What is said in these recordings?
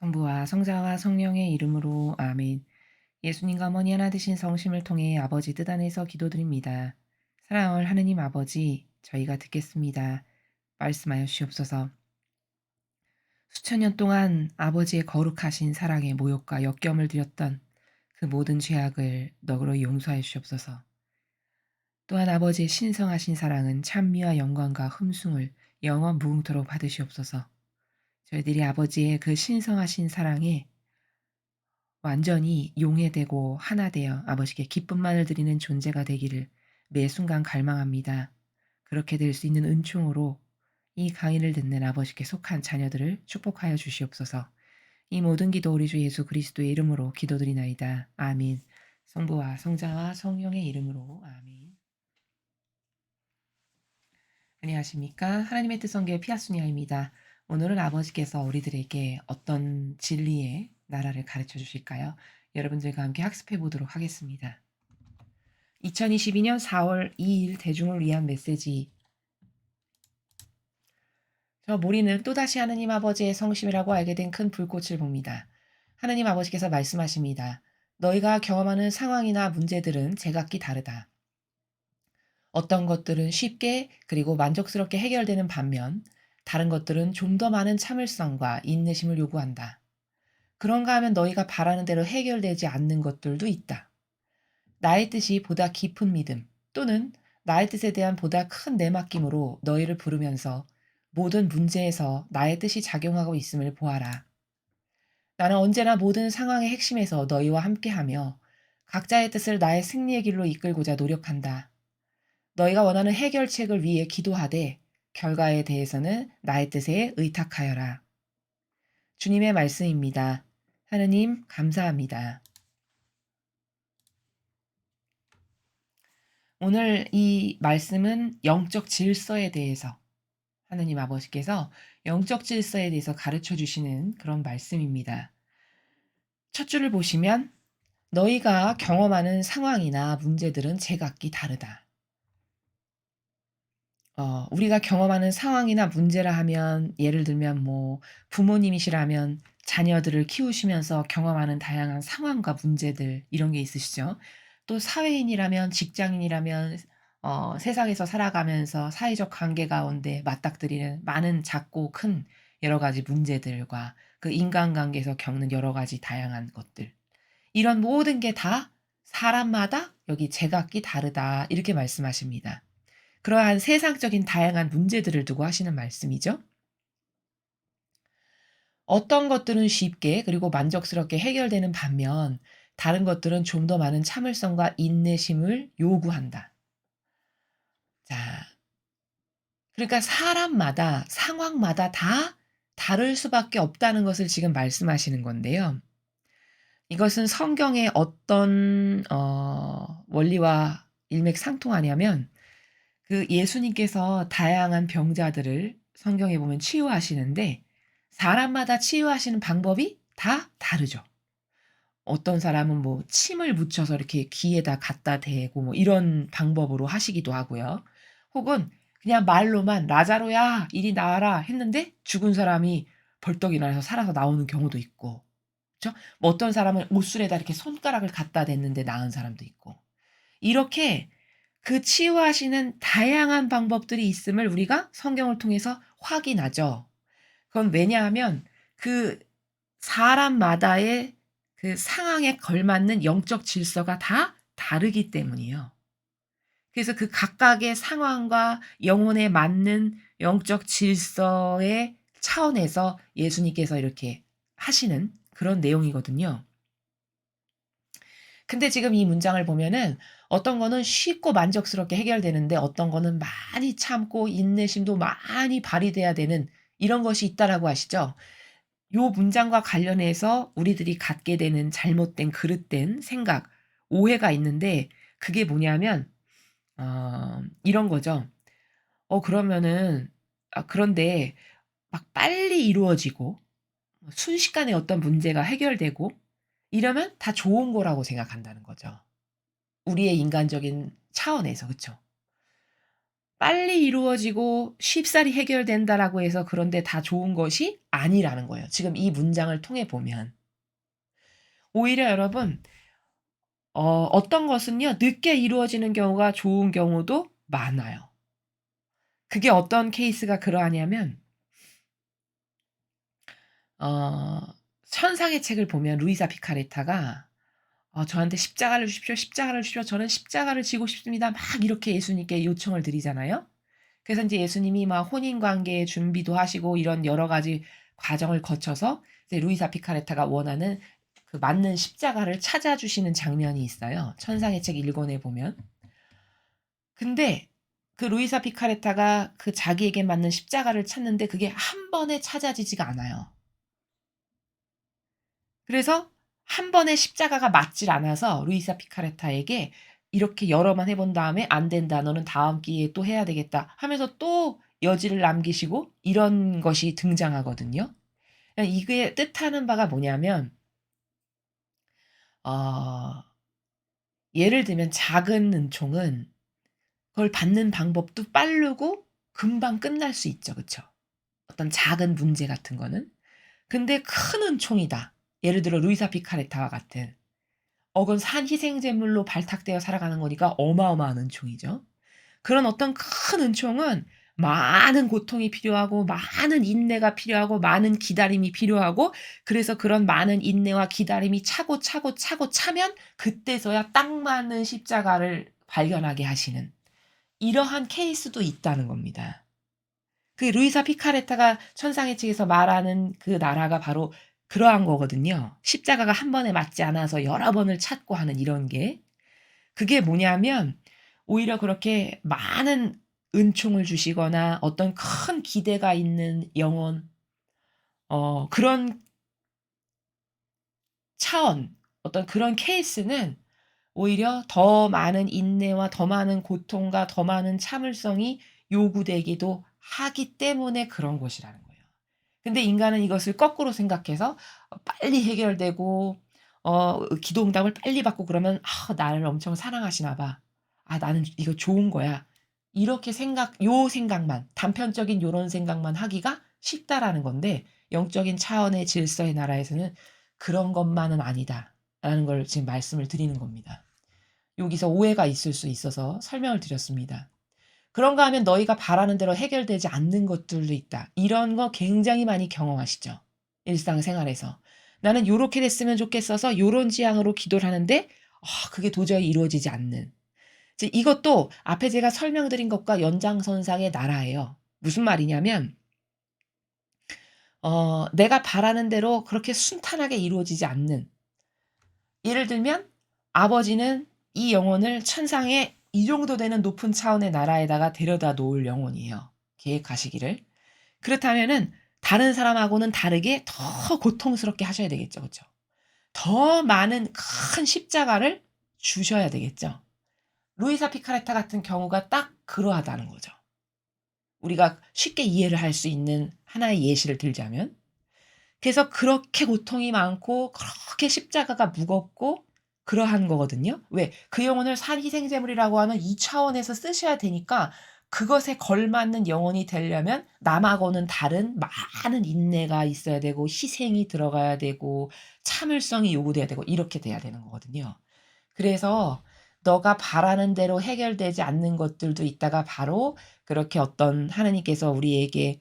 성부와 성자와 성령의 이름으로 아멘. 예수님과 어머니 하나 되신 성심을 통해 아버지 뜻 안에서 기도드립니다. 사랑할 하느님 아버지, 저희가 듣겠습니다. 말씀하여 주시옵소서. 수천 년 동안 아버지의 거룩하신 사랑의 모욕과 역경을 드렸던 그 모든 죄악을 너그러 용서하여 주시옵소서. 또한 아버지의 신성하신 사랑은 찬미와 영광과 흠숭을 영원 무궁토록 받으시옵소서. 저희들이 아버지의 그 신성하신 사랑에 완전히 용해되고 하나 되어 아버지께 기쁨만을 드리는 존재가 되기를 매 순간 갈망합니다. 그렇게 될 수 있는 은총으로 이 강의를 듣는 아버지께 속한 자녀들을 축복하여 주시옵소서. 이 모든 기도 우리 주 예수 그리스도의 이름으로 기도드리나이다. 아멘. 성부와 성자와 성령의 이름으로 아멘. 안녕하십니까? 하나님의 뜻성교의 피아수니아입니다. 오늘은 아버지께서 우리들에게 어떤 진리의 나라를 가르쳐 주실까요? 여러분들과 함께 학습해 보도록 하겠습니다. 2022년 4월 2일 대중을 위한 메시지. 저 모리는 또다시 하느님 아버지의 성심이라고 알게 된 큰 불꽃을 봅니다. 하느님 아버지께서 말씀하십니다. 너희가 경험하는 상황이나 문제들은 제각기 다르다. 어떤 것들은 쉽게 그리고 만족스럽게 해결되는 반면 다른 것들은 좀 더 많은 참을성과 인내심을 요구한다. 그런가 하면 너희가 바라는 대로 해결되지 않는 것들도 있다. 나의 뜻이 보다 깊은 믿음 또는 나의 뜻에 대한 보다 큰 내맡김으로 너희를 부르면서 모든 문제에서 나의 뜻이 작용하고 있음을 보아라. 나는 언제나 모든 상황의 핵심에서 너희와 함께하며 각자의 뜻을 나의 승리의 길로 이끌고자 노력한다. 너희가 원하는 해결책을 위해 기도하되 결과에 대해서는 나의 뜻에 의탁하여라. 주님의 말씀입니다. 하느님 감사합니다. 오늘 이 말씀은 영적 질서에 대해서 하느님 아버지께서 영적 질서에 대해서 가르쳐 주시는 그런 말씀입니다. 첫 줄을 보시면 너희가 경험하는 상황이나 문제들은 제각기 다르다. 우리가 경험하는 상황이나 문제라 하면 예를 들면 뭐 부모님이시라면 자녀들을 키우시면서 경험하는 다양한 상황과 문제들 이런 게 있으시죠. 또 사회인이라면 직장인이라면 세상에서 살아가면서 사회적 관계 가운데 맞닥뜨리는 많은 작고 큰 여러 가지 문제들과 그 인간관계에서 겪는 여러 가지 다양한 것들. 이런 모든 게 다 사람마다 여기 제각기 다르다 이렇게 말씀하십니다. 그러한 세상적인 다양한 문제들을 두고 하시는 말씀이죠. 어떤 것들은 쉽게 그리고 만족스럽게 해결되는 반면 다른 것들은 좀 더 많은 참을성과 인내심을 요구한다. 자, 그러니까 사람마다 상황마다 다 다를 수밖에 없다는 것을 지금 말씀하시는 건데요. 이것은 성경의 어떤 원리와 일맥상통하냐면 그 예수님께서 다양한 병자들을 성경에 보면 치유하시는데 사람마다 치유하시는 방법이 다 다르죠. 어떤 사람은 뭐 침을 묻혀서 이렇게 귀에다 갖다 대고 뭐 이런 방법으로 하시기도 하고요. 혹은 그냥 말로만 "라자로야 이리 나와라." 했는데 죽은 사람이 벌떡 일어나서 살아서 나오는 경우도 있고. 그쵸? 뭐 어떤 사람은 옷술에다 이렇게 손가락을 갖다 댔는데 나은 사람도 있고. 이렇게 그 치유하시는 다양한 방법들이 있음을 우리가 성경을 통해서 확인하죠. 그건 왜냐하면 그 사람마다의 그 상황에 걸맞는 영적 질서가 다 다르기 때문이에요. 그래서 그 각각의 상황과 영혼에 맞는 영적 질서의 차원에서 예수님께서 이렇게 하시는 그런 내용이거든요. 근데 지금 이 문장을 보면은 어떤 거는 쉽고 만족스럽게 해결되는데 어떤 거는 많이 참고 인내심도 많이 발휘돼야 되는 이런 것이 있다라고 하시죠. 요 문장과 관련해서 우리들이 갖게 되는 잘못된 그릇된 생각, 오해가 있는데 그게 뭐냐면 이런 거죠. 그러면은 그런데 막 빨리 이루어지고 순식간에 어떤 문제가 해결되고 이러면 다 좋은 거라고 생각한다는 거죠. 우리의 인간적인 차원에서 그쵸? 빨리 이루어지고 쉽사리 해결된다라고 해서 그런데 다 좋은 것이 아니라는 거예요. 지금 이 문장을 통해 보면. 오히려 여러분 어떤 것은요 늦게 이루어지는 경우가 좋은 경우도 많아요. 그게 어떤 케이스가 그러하냐면 어 천상의 책을 보면 루이사 피카레타가 저한테 "십자가를 주십시오. 십자가를 주십시오. 저는 십자가를 지고 싶습니다." 막 이렇게 예수님께 요청을 드리잖아요. 그래서 인제 예수님이 막 혼인 관계의 준비도 하시고 이런 여러 가지 과정을 거쳐서 이제 루이사 피카레타가 원하는 그 맞는 십자가를 찾아 주시는 장면이 있어요, 천상의 책 1 권에 보면. 근데 그 루이사 피카레타가 그 자기에게 맞는 십자가를 찾는데 그게 한 번에 찾아지지가 않아요. 그래서 한 번에 십자가가 맞질 않아서 루이사 피카레타에게 이렇게 여러 번 해본 다음에 "안 된다. 너는 다음 기회에 또 해야 되겠다." 하면서 또 여지를 남기시고 이런 것이 등장하거든요. 이게 뜻하는 바가 뭐냐면 어 예를 들면 작은 은총은 그걸 받는 방법도 빠르고 금방 끝날 수 있죠. 그쵸? 어떤 작은 문제 같은 거는. 근데 큰 은총이다. 예를 들어 루이사 피카레타와 같은 그건 산 희생 제물로 발탁되어 살아가는 거니까 어마어마한 은총이죠. 그런 어떤 큰 은총은 많은 고통이 필요하고 많은 인내가 필요하고 많은 기다림이 필요하고 그래서 그런 많은 인내와 기다림이 차고, 차고, 차고 차면 그때서야 딱 맞는 십자가를 발견하게 하시는 이러한 케이스도 있다는 겁니다. 그 루이사 피카레타가 천상의 책에서 말하는 그 나라가 바로 그러한 거거든요. 십자가가 한 번에 맞지 않아서 여러 번을 찾고 하는 이런 게. 그게 뭐냐면 오히려 그렇게 많은 은총을 주시거나 어떤 큰 기대가 있는 영혼 그런 차원 어떤 그런 케이스는 오히려 더 많은 인내와 더 많은 고통과 더 많은 참을성이 요구되기도 하기 때문에 그런 것이라는 거예요. 근데 인간은 이것을 거꾸로 생각해서 빨리 해결되고 기도 응답을 빨리 받고 그러면 '아 나를 엄청 사랑하시나 봐. 아 나는 이거 좋은 거야.' 이렇게 생각만 단편적인 요런 생각만 하기가 쉽다라는 건데 영적인 차원의 질서의 나라에서는 '그런 것만은 아니다.'라는 걸 지금 말씀을 드리는 겁니다. 여기서 오해가 있을 수 있어서 설명을 드렸습니다. 그런가 하면 너희가 바라는 대로 해결되지 않는 것들도 있다. 이런 거 굉장히 많이 경험하시죠? 일상생활에서. 나는 요렇게 됐으면 좋겠어서 요런 지향으로 기도를 하는데 그게 도저히 이루어지지 않는. 이제 이것도 앞에 제가 설명드린 것과 연장선상의 나라예요. 무슨 말이냐면 내가 바라는 대로 그렇게 순탄하게 이루어지지 않는 예를 들면 아버지는 이 영혼을 천상의 이 정도 되는 높은 차원의 나라에다가 데려다 놓을 영혼이에요, 계획하시기를. 그렇다면은 다른 사람하고는 다르게 더 고통스럽게 하셔야 되겠죠. 그쵸? 더 많은 큰 십자가를 주셔야 되겠죠. 루이사 피카레타 같은 경우가 딱 그러하다는 거죠. 우리가 쉽게 이해를 할 수 있는 하나의 예시를 들자면 그래서 그렇게 고통이 많고 그렇게 십자가가 무겁고 그러한 거거든요. 왜? 그 영혼을 살희생 제물이라고 하는 이 차원에서 쓰셔야 되니까 그것에 걸맞는 영혼이 되려면 남하고는 다른 많은 인내가 있어야 되고 희생이 들어가야 되고 참을성이 요구돼야 되고 이렇게 돼야 되는 거거든요. 그래서 너가 바라는 대로 해결되지 않는 것들도 있다가 바로 그렇게 어떤 하나님께서 우리에게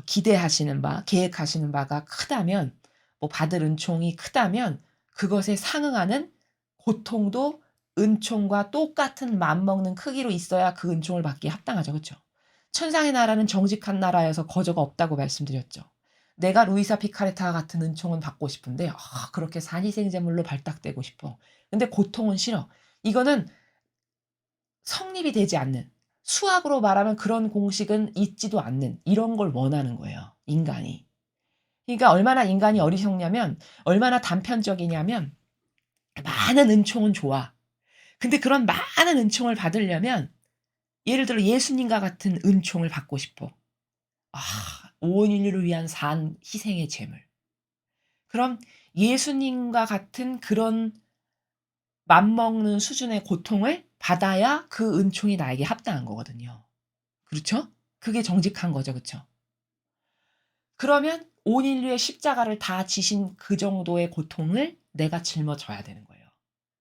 기대하시는 바, 계획하시는 바가 크다면 뭐 받을 은총이 크다면 그것에 상응하는 고통도 은총과 똑같은 맘먹는 크기로 있어야 그 은총을 받기에 합당하죠. 그쵸? 천상의 나라는 정직한 나라여서 거저가 없다고 말씀드렸죠. 내가 루이사 피카레타 같은 은총은 받고 싶은데 그렇게 산희생제물로 발탁되고 싶어. 근데 고통은 싫어. 이거는 성립이 되지 않는 수학으로 말하면 그런 공식은 있지도 않는 이런 걸 원하는 거예요, 인간이. 그러니까 얼마나 인간이 어리석냐면 얼마나 단편적이냐면 많은 은총은 좋아. 근데 그런 많은 은총을 받으려면 예를 들어 예수님과 같은 은총을 받고 싶어. 아 온 인류를 위한 산 희생의 제물. 그럼 예수님과 같은 그런 맘먹는 수준의 고통을 받아야 그 은총이 나에게 합당한 거거든요. 그렇죠? 그게 정직한 거죠. 그쵸? 그러면 온 인류의 십자가를 다 지신 그 정도의 고통을 내가 짊어져야 되는 거예요.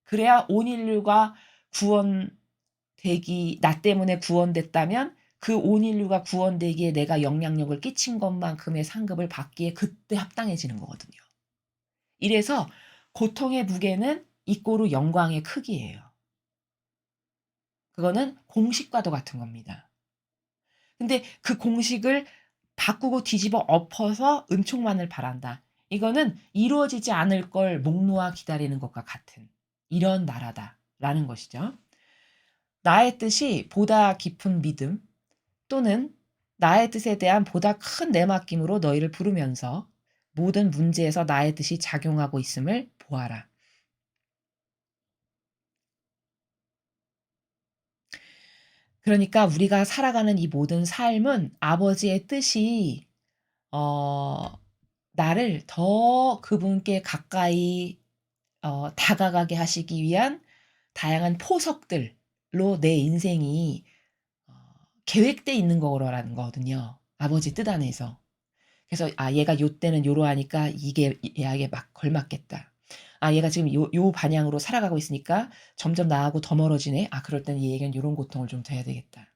그래야 온 인류가 구원되기 나 때문에 구원됐다면 그 온 인류가 구원되기에 내가 영향력을 끼친 것만큼의 상급을 받기에 그때 합당해지는 거거든요. 이래서 고통의 무게는 이꼬르 영광의 크기예요. 그거는 공식과도 같은 겁니다. 근데 그 공식을 바꾸고 뒤집어 엎어서 은총만을 바란다. 이거는 이루어지지 않을 걸 목 놓아 기다리는 것과 같은 이런 나라다라는 것이죠. 나의 뜻이 보다 깊은 믿음 또는 나의 뜻에 대한 보다 큰 내맡김으로 너희를 부르면서 모든 문제에서 나의 뜻이 작용하고 있음을 보아라. 그러니까 우리가 살아가는 이 모든 삶은 아버지의 뜻이 어 나를 더 그분께 가까이 다가가게 하시기 위한 다양한 포석들로 내 인생이 어 계획돼 있는 거라는 거거든요, 아버지 뜻 안에서. 그래서 '아 얘가 요때는 요러하니까 이게 얘에게 막 걸맞겠다. 아 얘가 지금 요 방향으로 살아가고 있으니까 점점 나하고 더 멀어지네. 아 그럴 때는 얘에겐 요런 고통을 좀 둬야 되겠다.'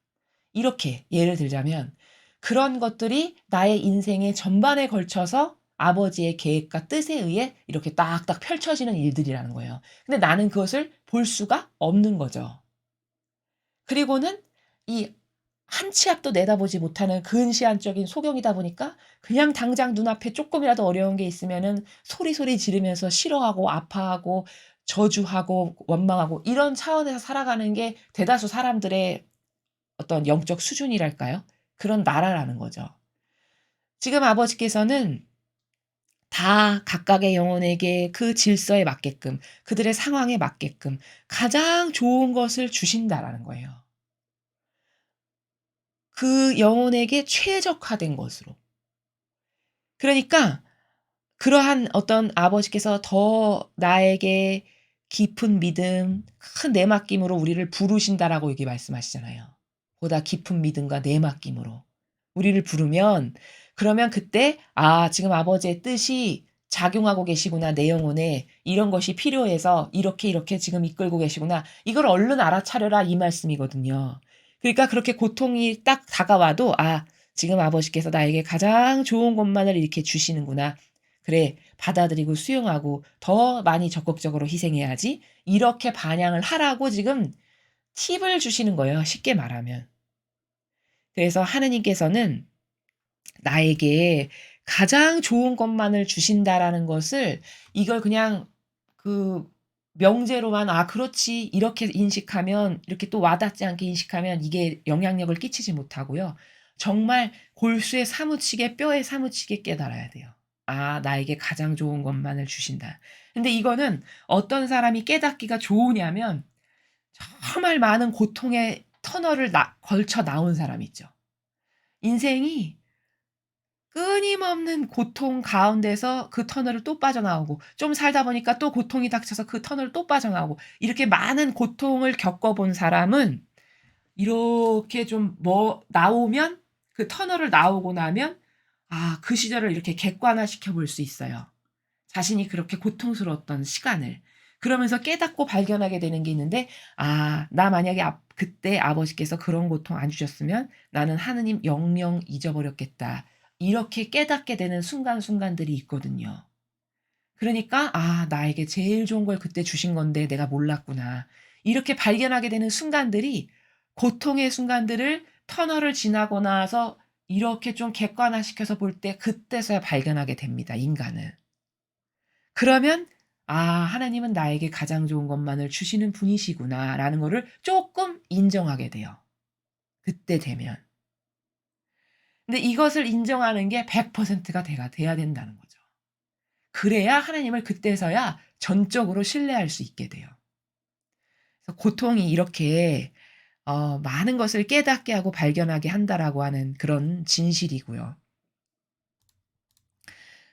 이렇게 예를 들자면 그런 것들이 나의 인생의 전반에 걸쳐서 아버지의 계획과 뜻에 의해 이렇게 딱딱 펼쳐지는 일들이라는 거예요. 근데 나는 그것을 볼 수가 없는 거죠. 그리고는 이 한 치 앞도 내다보지 못하는 근시안적인 소경이다 보니까 그냥 당장 눈앞에 쪼끔이라도 어려운 게 있으면은 소리소리 지르면서 싫어하고 아파하고 저주하고 원망하고 이런 차원에서 살아가는 게 대다수 사람들의 어떤 영적 수준이랄까요? 그런 나라라는 거죠. 지금 아버지께서는 다 각각의 영혼에게 그 질서에 맞게끔 그들의 상황에 맞게끔 가장 좋은 것을 주신다라는 거예요. 그 영혼에게 최적화된 것으로. 그러니까 그러한 어떤 아버지께서 더 나에게 깊은 믿음, 큰 내맡김으로 우리를 부르신다라고 여기 말씀하시잖아요. 보다 깊은 믿음과 내맡김으로 우리를 부르면 그러면 그때 '아 지금 아버지의 뜻이 작용하고 계시구나. 내 영혼에 이런 것이 필요해서 이렇게, 이렇게 지금 이끌고 계시구나. 이걸 얼른 알아차려라.' 이 말씀이거든요. 그러니까 그렇게 고통이 딱 다가와도 '아 지금 아버지께서 나에게 가장 좋은 것만을 이렇게 주시는구나. 그래 받아들이고 수용하고 더 많이 적극적으로 희생해야지.' 이렇게 반영을 하라고 지금 팁을 주시는 거예요, 쉽게 말하면. 그래서 하느님께서는 나에게 가장 좋은 것만을 주신다라는 것을 이걸 그냥 그 명제로만 '아 그렇지.' 이렇게 인식하면 이렇게 또 와닿지 않게 인식하면 이게 영향력을 끼치지 못하고요. 정말 골수에 사무치게 뼈에 사무치게 깨달아야 돼요. '아 나에게 가장 좋은 것만을 주신다.' 근데 이거는 어떤 사람이 깨닫기가 좋으냐면 정말 많은 고통의 터널을 걸쳐 나온 사람 있죠. 인생이 끊임없는 고통 가운데서 그 터널을 또 빠져나오고 좀 살다 보니까 또 고통이 닥쳐서 그 터널을 또 빠져나오고 이렇게 많은 고통을 겪어 본 사람은 이렇게 좀 나오면 그 터널을 나오고 나면 아 그 시절을 이렇게 객관화시켜 볼 수 있어요. 자신이 그렇게 고통스러웠던 시간을. 그러면서 깨닫고 발견하게 되는 게 있는데 '아 나 만약에 그때 아버지께서 그런 고통 안 주셨으면 나는 하느님 영영 잊어버렸겠다.' 이렇게 깨닫게 되는 순간순간들이 있거든요. 그러니까 '아 나에게 제일 좋은 걸 그때 주신 건데 내가 몰랐구나.' 이렇게 발견하게 되는 순간들이 고통의 순간들을 터널을 지나고 나서 이렇게 좀 객관화시켜서 볼 때 그때서야 발견하게 됩니다, 인간은. 그러면 '아 하나님은 나에게 가장 좋은 것만을 주시는 분이시구나.'라는 거를 쪼끔 인정하게 돼요, 그때 되면. 근데 이것을 인정하는 게 100%가 돼야 된다는 거죠. 그래야 하나님을 그때서야 전적으로 신뢰할 수 있게 돼요. 그래서 고통이 이렇게 많은 것을 깨닫게 하고 발견하게 한다라고 하는 그런 진실이고요.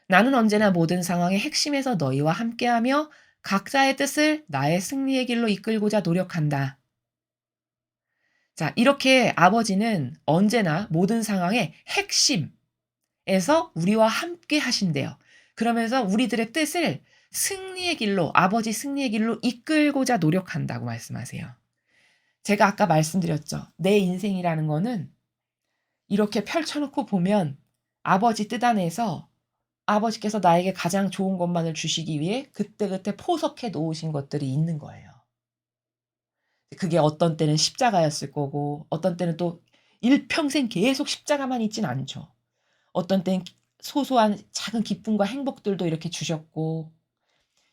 나는 언제나 모든 상황의 핵심에서 너희와 함께하며 각자의 뜻을 나의 승리의 길로 이끌고자 노력한다. 자, 이렇게 아버지는 언제나 모든 상황의 핵심에서 우리와 함께 하신대요. 그러면서 우리들의 뜻을 승리의 길로, 아버지 승리의 길로 이끌고자 노력한다고 말씀하세요. 제가 아까 말씀드렸죠. 내 인생이라는 거는 이렇게 펼쳐놓고 보면 아버지 뜻 안에서 아버지께서 나에게 가장 좋은 것만을 주시기 위해 그때그때 포석해 놓으신 것들이 있는 거예요. 그게 어떤 때는 십자가였을 거고 어떤 때는 또 일평생 계속 십자가만 있진 않죠. 어떤 때는 소소한 작은 기쁨과 행복들도 이렇게 주셨고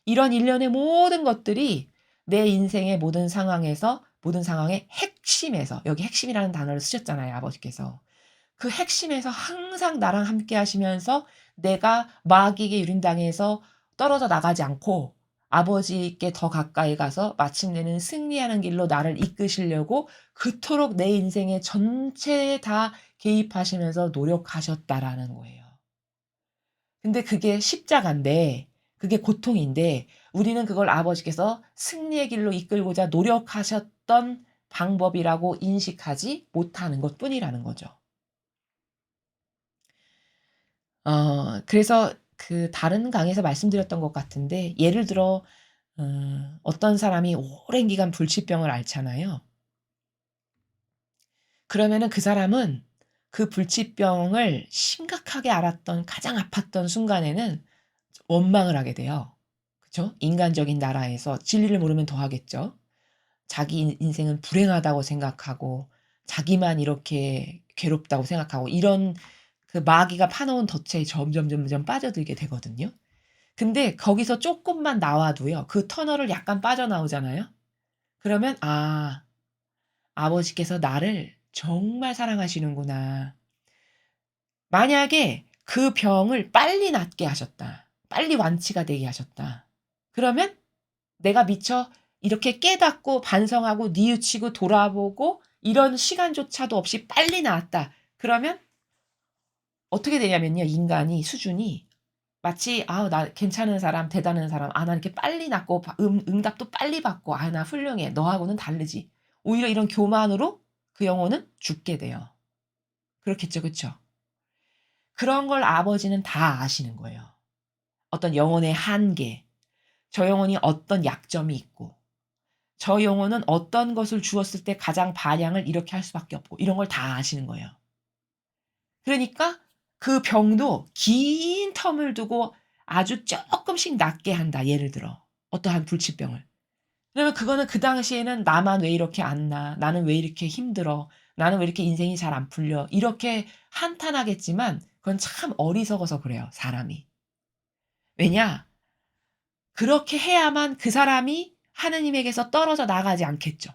이런 일련의 모든 것들이 내 인생의 모든 상황에서 모든 상황의 핵심에서 여기 핵심이라는 단어를 쓰셨잖아요, 아버지께서. 그 핵심에서 항상 나랑 함께 하시면서 내가 마귀에게 유린당해서 떨어져 나가지 않고 아버지께 더 가까이 가서 마침내는 승리하는 길로 나를 이끄시려고 그토록 내 인생의 전체에 다 개입하시면서 노력하셨다라는 거예요. 근데 그게 십자가인데 그게 고통인데 우리는 그걸 아버지께서 승리의 길로 이끌고자 노력하셨던 방법이라고 인식하지 못하는 것뿐이라는 거죠. 그래서 그 다른 강의에서 말씀드렸던 것 같은데 예를 들어 어떤 사람이 오랜 기간 불치병을 앓잖아요. 그러면은 그 사람은 그 불치병을 심각하게 앓았던 가장 아팠던 순간에는 원망을 하게 돼요. 그쵸? 인간적인 나라에서 진리를 모르면 더 하겠죠. 자기 인생은 불행하다고 생각하고 자기만 이렇게 괴롭다고 생각하고 이런 그 마귀가 파놓은 덫에 점점 빠져들게 되거든요. 근데 거기서 쪼끔만 나와도요. 그 터널을 약간 빠져나오잖아요. 그러면 '아 아버지께서 나를 정말 사랑하시는구나.' 만약에 그 병을 빨리 낫게 하셨다. 빨리 완치가 되게 하셨다. 그러면 내가 미처 이렇게 깨닫고 반성하고 뉘우치고 돌아보고 이런 시간조차도 없이 빨리 나았다. 그러면 어떻게 되냐면요. 인간이 수준이 마치 '아 나 괜찮은 사람, 대단한 사람. 아 나 이렇게 빨리 낫고 응답도 빨리 받고 아 나 훌륭해. 너하고는 다르지.' 오히려 이런 교만으로 그 영혼은 죽게 돼요. 그렇겠죠. 그쵸? 그런 걸 아버지는 다 아시는 거예요. 어떤 영혼의 한계, 저 영혼이 어떤 약점이 있고 저 영혼은 어떤 것을 주었을 때 가장 반향을 이렇게 할 수밖에 없고 이런 걸 다 아시는 거예요. 그러니까 그 병도 긴 텀을 두고 아주 쪼끔씩 낫게 한다. 예를 들어 어떠한 불치병을. 그러면 그거는 그 당시에는 '나만 왜 이렇게 안 나. 나는 왜 이렇게 힘들어. 나는 왜 이렇게 인생이 잘 안 풀려.' 이렇게 한탄하겠지만 그건 참 어리석어서 그래요, 사람이. 왜냐? 그렇게 해야만 그 사람이 하느님에게서 떨어져 나가지 않겠죠.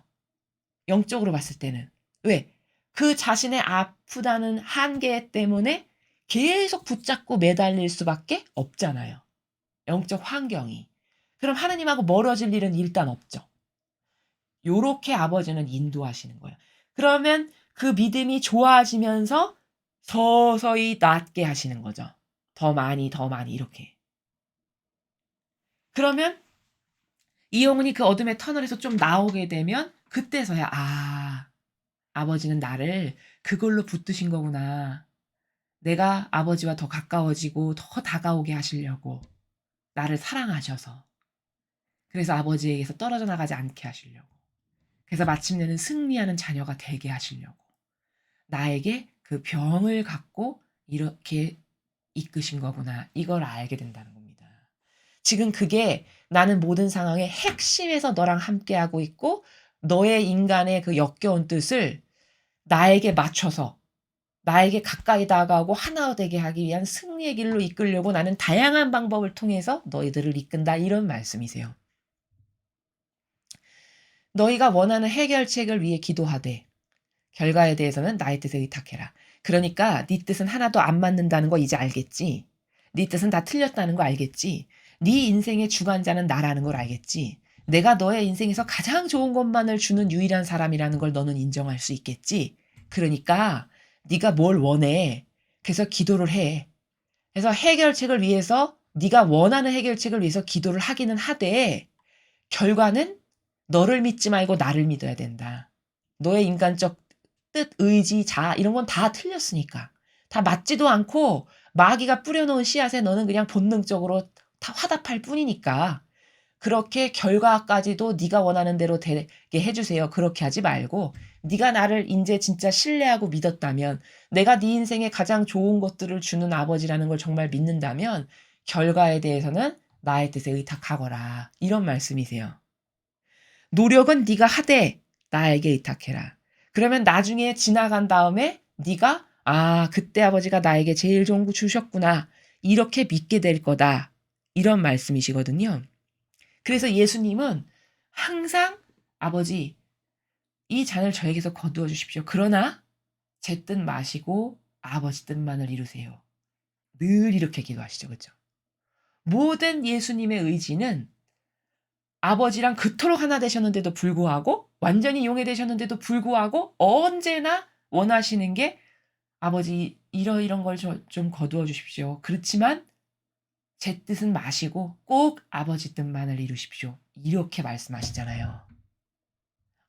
영적으로 봤을 때는. 왜? 그 자신의 아프다는 한계 때문에 계속 붙잡고 매달릴 수밖에 없잖아요, 영적 환경이. 그럼 하느님하고 멀어질 일은 일단 없죠. 요렇게 아버지는 인도하시는 거예요. 그러면 그 믿음이 좋아지면서 서서히 낫게 하시는 거죠. 더 많이, 더 많이 이렇게. 그러면 이 영혼이 그 어둠의 터널에서 좀 나오게 되면 그때서야 '아 아버지는 나를 그걸로 붙드신 거구나. 내가 아버지와 더 가까워지고 더 다가오게 하시려고 나를 사랑하셔서 그래서 아버지에게서 떨어져 나가지 않게 하시려고 그래서 마침내는 승리하는 자녀가 되게 하시려고 나에게 그 병을 갖고 이렇게 이끄신 거구나.' 이걸 알게 된다는 겁니다. 지금 그게 나는 모든 상황의 핵심에서 너랑 함께하고 있고 너의 인간의 그 역겨운 뜻을 나에게 맞춰서 나에게 가까이 다가오고 하나 되게 하기 위한 승리의 길로 이끌려고 나는 다양한 방법을 통해서 너희들을 이끈다. 이런 말씀이세요. 너희가 원하는 해결책을 위해 기도하되 결과에 대해서는 나의 뜻에 의탁해라. 그러니까 네 뜻은 하나도 안 맞는다는 거 이제 알겠지? 네 뜻은 다 틀렸다는 거 알겠지? 네 인생의 주관자는 나라는 걸 알겠지? 내가 너의 인생에서 가장 좋은 것만을 주는 유일한 사람이라는 걸 너는 인정할 수 있겠지? 그러니까 네가 뭘 원해. 그래서 기도를 해. 그래서 해결책을 위해서 네가 원하는 해결책을 위해서 기도를 하기는 하되 결과는 너를 믿지 말고 나를 믿어야 된다. 너의 인간적 뜻, 의지, 자아 이런 건 다 틀렸으니까. 다 맞지도 않고 마귀가 뿌려 놓은 씨앗에 너는 그냥 본능적으로 다 화답할 뿐이니까 그렇게 결과까지도 네가 원하는 대로 되게 해 주세요. 그렇게 하지 말고 네가 나를 인제 진짜 신뢰하고 믿었다면 내가 네 인생에 가장 좋은 것들을 주는 아버지라는 걸 정말 믿는다면 결과에 대해서는 나의 뜻에 의탁하거라. 이런 말씀이세요. 노력은 네가 하되 나에게 의탁해라. 그러면 나중에 지나간 다음에 네가 '아 그때 아버지가 나에게 제일 좋은 거 주셨구나.' 이렇게 믿게 될 거다. 이런 말씀이시거든요. 그래서 예수님은 항상 "아버지 이 잔을 저에게서 거두어 주십시오. 그러나 제 뜻 마시고 아버지 뜻만을 이루세요." 늘 이렇게 기도하시죠. 그죠? 모든 예수님의 의지는 아버지랑 그토록 하나 되셨는데도 불구하고 완전히 용해되셨는데도 불구하고 언제나 원하시는 게 "아버지 이런 걸 좀 거두어 주십시오. 그렇지만 제 뜻은 마시고 꼭 아버지 뜻만을 이루십시오." 이렇게 말씀하시잖아요.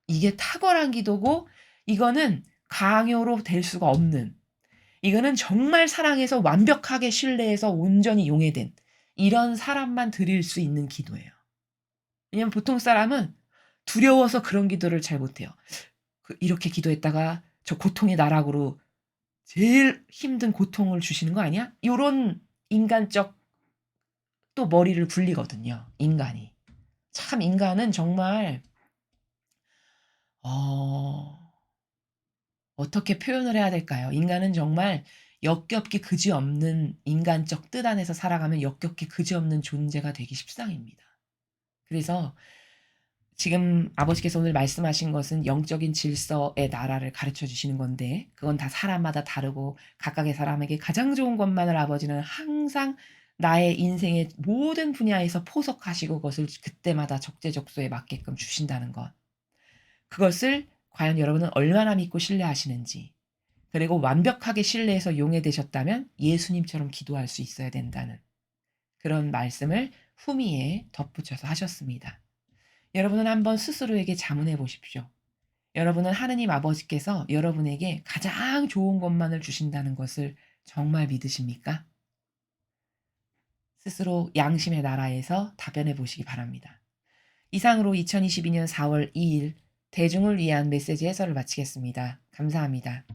이게 탁월한 기도고 이거는 강요로 될 수가 없는 이거는 정말 사랑해서 완벽하게 신뢰해서 온전히 용해된 이런 사람만 드릴 수 있는 기도예요. 왜냐면 보통 사람은 두려워서 그런 기도를 잘 못해요. 이렇게 기도했다가 저 고통의 나락으로 제일 힘든 고통을 주시는 거 아니야? 요런 인간적 또 머리를 굴리거든요, 인간이. 참 인간은 정말 어 어떻게 표현을 해야 될까요? 인간은 정말 역겹게 그지없는 인간적 뜻 안에서 살아가면 역겹게 그지없는 존재가 되기 십상입니다. 그래서 지금 아버지께서 오늘 말씀하신 것은 영적인 질서의 나라를 가르쳐 주시는 건데 그건 다 사람마다 다르고 각각의 사람에게 가장 좋은 것만을 아버지는 항상 나의 인생의 모든 분야에서 포석하시고 그것을 그때마다 적재적소에 맞게끔 주신다는 것. 그것을 과연 여러분은 얼마나 믿고 신뢰하시는지 그리고 완벽하게 신뢰해서 용해되셨다면 예수님처럼 기도할 수 있어야 된다는 그런 말씀을 후미에 덧붙여서 하셨습니다. 여러분은 한번 스스로에게 자문해 보십시오. 여러분은 하느님 아버지께서 여러분에게 가장 좋은 것만을 주신다는 것을 정말 믿으십니까? 스스로 양심의 나라에서 답변해 보시기 바랍니다. 이상으로 2022년 4월 2일 대중을 위한 메시지 해설을 마치겠습니다. 감사합니다.